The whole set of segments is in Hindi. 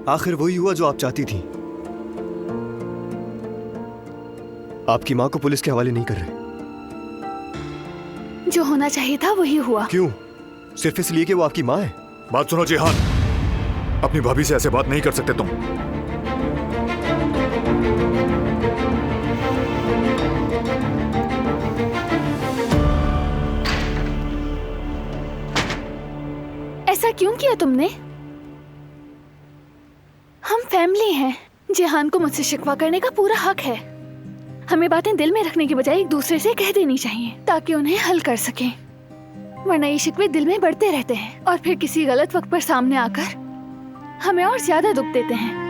आखिर वही हुआ जो आप चाहती थी। आपकी माँ को पुलिस के हवाले नहीं कर रहे। जो होना चाहिए था वही हुआ। क्यों? सिर्फ इसलिए कि वो आपकी माँ है? बात सुनो जिहान, अपनी भाभी से ऐसे बात नहीं कर सकते तुम। ऐसा क्यों किया तुमने? हम फैमिली हैं। जिहान को मुझसे शिकवा करने का पूरा हक है। हमें बातें दिल में रखने के बजाय एक दूसरे से कह देनी चाहिए ताकि उन्हें हल कर सकें। वरना ये शिकवे दिल में बढ़ते रहते हैं और फिर किसी गलत वक्त पर सामने आकर हमें और ज्यादा दुख देते हैं।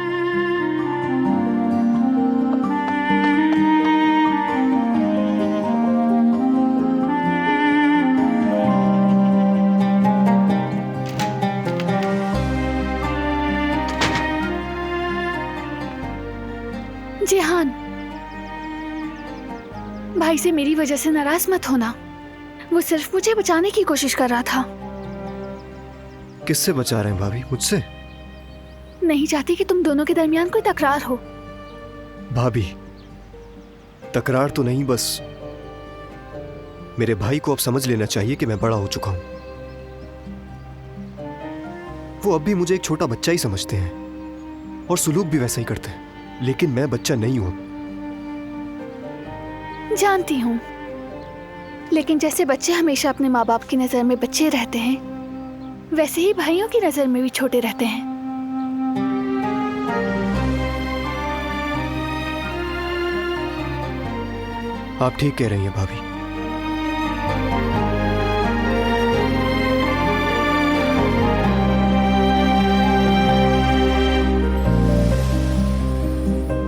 जिहान, भाई से मेरी वजह से नाराज मत होना। वो सिर्फ मुझे बचाने की कोशिश कर रहा था। किससे बचा रहे हैं भाभी? मुझसे? नहीं चाहती कि तुम दोनों के दरमियान कोई तकरार हो। भाभी, तकरार तो नहीं, बस मेरे भाई को अब समझ लेना चाहिए कि मैं बड़ा हो चुका हूं। वो अब भी मुझे एक छोटा बच्चा ही समझते हैं और सुलूक भी वैसा ही करते हैं, लेकिन मैं बच्चा नहीं हूं। जानती हूँ, लेकिन जैसे बच्चे हमेशा अपने माँ बाप की नजर में बच्चे रहते हैं, वैसे ही भाइयों की नजर में भी छोटे रहते हैं। आप ठीक कह रही हैं भाभी।